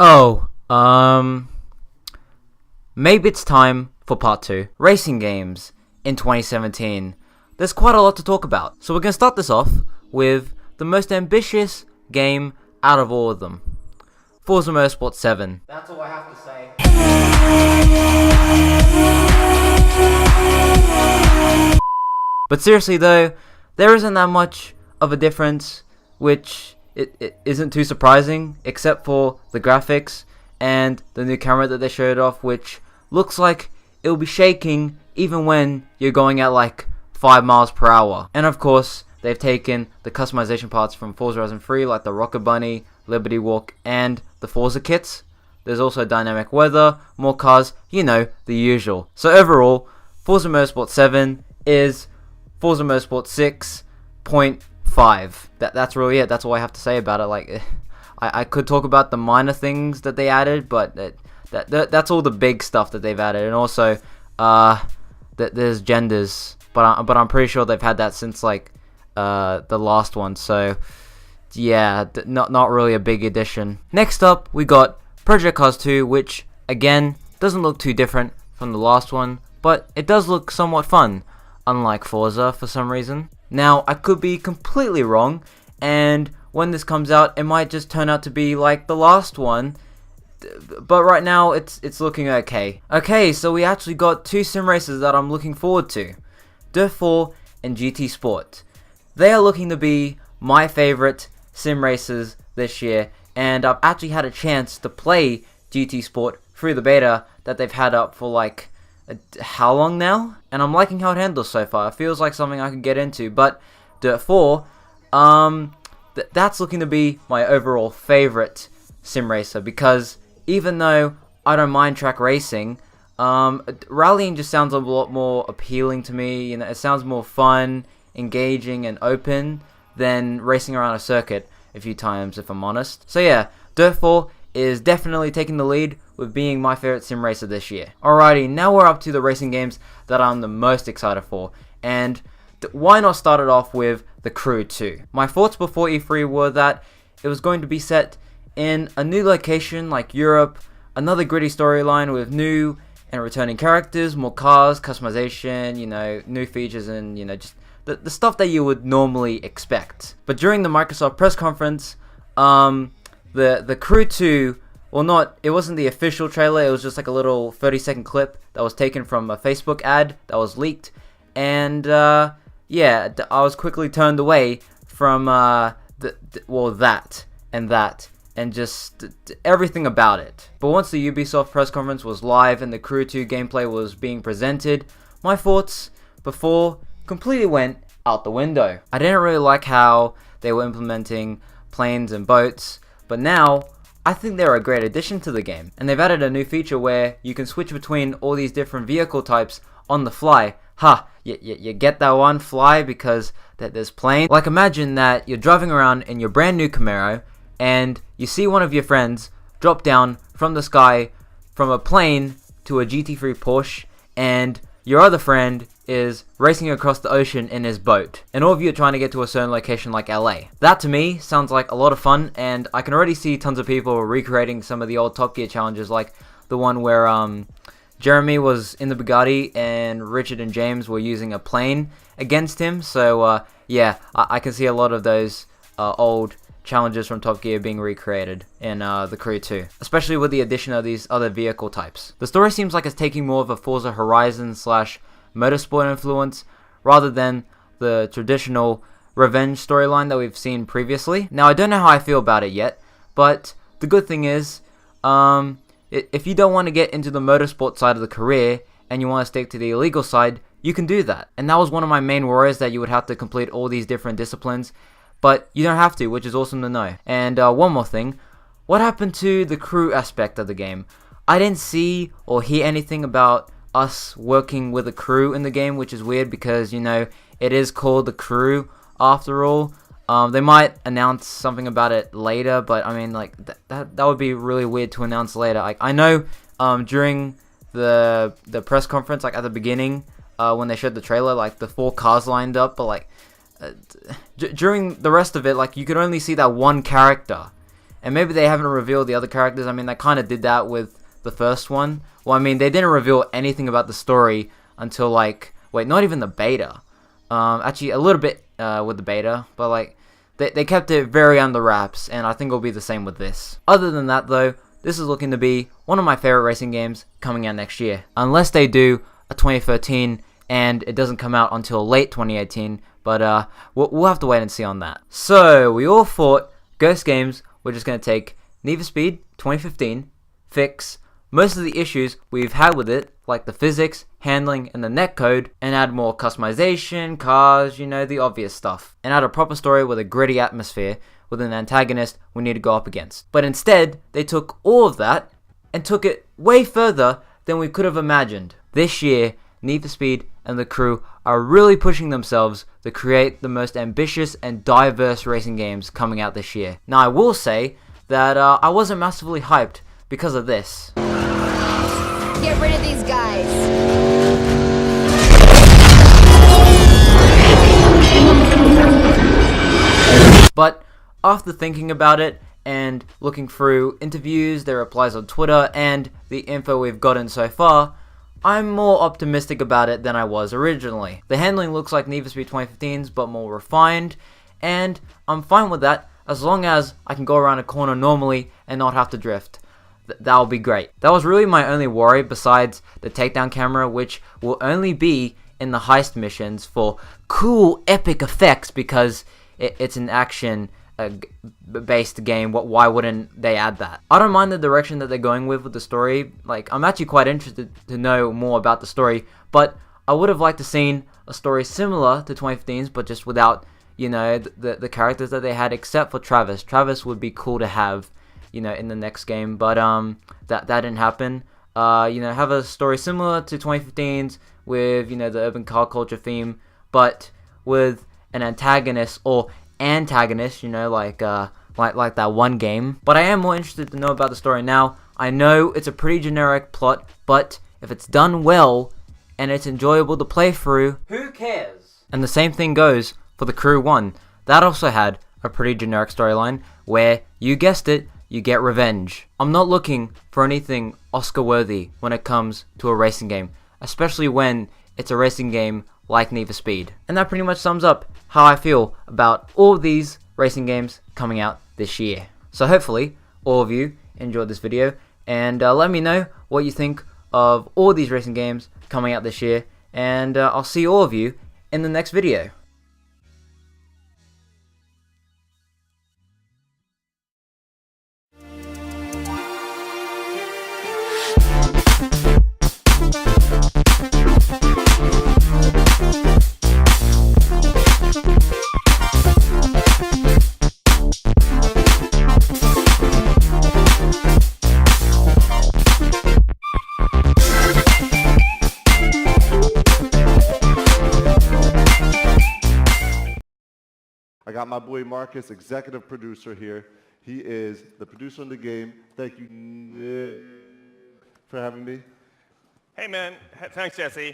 Oh, maybe it's time for part 2. Racing games in 2017. There's quite a lot to talk about. So we're going to start this off with the most ambitious game out of all of them. Forza Motorsport 7. That's all I have to say. But seriously though, there isn't that much of a difference, which it isn't too surprising, except for the graphics and the new camera that they showed off, which looks like it'll be shaking even when you're going at like 5 miles per hour. And of course, they've taken the customization parts from Forza Horizon 3, like the Rocket Bunny, Liberty Walk, and the Forza kits. There's also dynamic weather, more cars, you know, the usual. So overall, Forza Motorsport 7 is Forza Motorsport 6.5. That's really it. That's all I have to say about it. Like, I could talk about the minor things that they added, but that's all the big stuff that they've added. And also, there's genders, but I'm pretty sure they've had that since like the last one. So yeah, not really a big addition. Next up, we got Project Cars 2, which again doesn't look too different from the last one, but it does look somewhat fun, unlike Forza for some reason. Now, I could be completely wrong, and when this comes out, it might just turn out to be like the last one, but right now, it's looking okay. Okay, so we actually got 2 sim races that I'm looking forward to. Dirt 4 and GT Sport. They are looking to be my favorite sim races this year, and I've actually had a chance to play GT Sport through the beta that they've had up for like how long now? And I'm liking how it handles so far. It feels like something I could get into. But Dirt 4, that's looking to be my overall favorite sim racer, because even though I don't mind track racing, rallying just sounds a lot more appealing to me. You know, it sounds more fun, engaging, and open than racing around a circuit a few times, if I'm honest. So yeah, Dirt 4 is definitely taking the lead with being my favorite sim racer this year. Alrighty, now we're up to the racing games that I'm the most excited for, and why not start it off with The Crew 2? My thoughts before E3 were that it was going to be set in a new location like Europe, another gritty storyline with new and returning characters, more cars, customization, you know, new features, and you know, just the stuff that you would normally expect. But during the Microsoft press conference, the Crew 2, well, it wasn't the official trailer, it was just like a little 30-second clip that was taken from a Facebook ad that was leaked, and yeah, I was quickly turned away from that and just everything about it. But once the Ubisoft press conference was live and the Crew 2 gameplay was being presented, my thoughts before completely went out the window. I didn't really like how they were implementing planes and boats, but now I think they're a great addition to the game. And they've added a new feature where you can switch between all these different vehicle types on the fly. You get that one, fly, because there's plane. Like, imagine that you're driving around in your brand new Camaro and you see one of your friends drop down from the sky from a plane to a GT3 Porsche, and your other friend is racing across the ocean in his boat, and all of you are trying to get to a certain location like LA. That to me sounds like a lot of fun, and I can already see tons of people recreating some of the old Top Gear challenges, like the one where Jeremy was in the Bugatti and Richard and James were using a plane against him. So yeah, I can see a lot of those old challenges from Top Gear being recreated in The Crew 2, especially with the addition of these other vehicle types. The story seems like it's taking more of a Forza Horizon / Motorsport influence rather than the traditional revenge storyline that we've seen previously. Now, I don't know how I feel about it yet, but the good thing is, if you don't want to get into the motorsport side of the career and you want to stick to the illegal side, you can do that. And that was one of my main worries, that you would have to complete all these different disciplines, but you don't have to, which is awesome to know. And one more thing, what happened to the crew aspect of the game? I didn't see or hear anything about us working with a crew in the game, which is weird because, you know, it is called The Crew after all. They might announce something about it later, but I mean, like, that would be really weird to announce later. Like, I know during the press conference, like at the beginning, when they showed the trailer, like the 4 cars lined up, but like during the rest of it, like, you could only see that one character, and maybe they haven't revealed the other characters. I mean, they kind of did that with the first one. Well, I mean, they didn't reveal anything about the story until like, wait, not even the beta. Actually, a little bit with the beta, but like, they kept it very under wraps, and I think it'll be the same with this. Other than that, though, this is looking to be one of my favorite racing games coming out next year. Unless they do a 2013 and it doesn't come out until late 2018, but we'll have to wait and see on that. So, we all thought Ghost Games were just going to take Need for Speed 2015, fix most of the issues we've had with it, like the physics, handling, and the netcode, and add more customization, cars, you know, the obvious stuff. And add a proper story with a gritty atmosphere, with an antagonist we need to go up against. But instead, they took all of that, and took it way further than we could have imagined. This year, Need for Speed and the crew are really pushing themselves to create the most ambitious and diverse racing games coming out this year. Now, I will say that I wasn't massively hyped because of this. Get rid of these guys. But after thinking about it and looking through interviews, their replies on Twitter, and the info we've gotten so far, I'm more optimistic about it than I was originally. The handling looks like Need for Speed 2015's, but more refined, and I'm fine with that as long as I can go around a corner normally and not have to drift. That'll be great. That was really my only worry besides the takedown camera, which will only be in the heist missions for cool epic effects because it's an action based game. Why wouldn't they add that? I don't mind the direction that they're going with the story. Like, I'm actually quite interested to know more about the story, but I would have liked to seen a story similar to 2015's, but just without, you know, the characters that they had, except for Travis. Travis would be cool to have, you know, in the next game, but that didn't happen. You know, have a story similar to 2015's with, you know, the urban car culture theme, but with an antagonist or antagonist, you know, like that one game. But I am more interested to know about the story now. I know it's a pretty generic plot, but if it's done well and it's enjoyable to play through, who cares? And the same thing goes for The Crew 1. That also had a pretty generic storyline where, you guessed it, you get revenge. I'm not looking for anything Oscar-worthy when it comes to a racing game, especially when it's a racing game like Need for Speed. And that pretty much sums up how I feel about all of these racing games coming out this year. So hopefully, all of you enjoyed this video, and let me know what you think of all these racing games coming out this year, and I'll see all of you in the next video. I got my boy Marcus, executive producer here. He is the producer on the game. Thank you for having me. Hey man, thanks Jesse.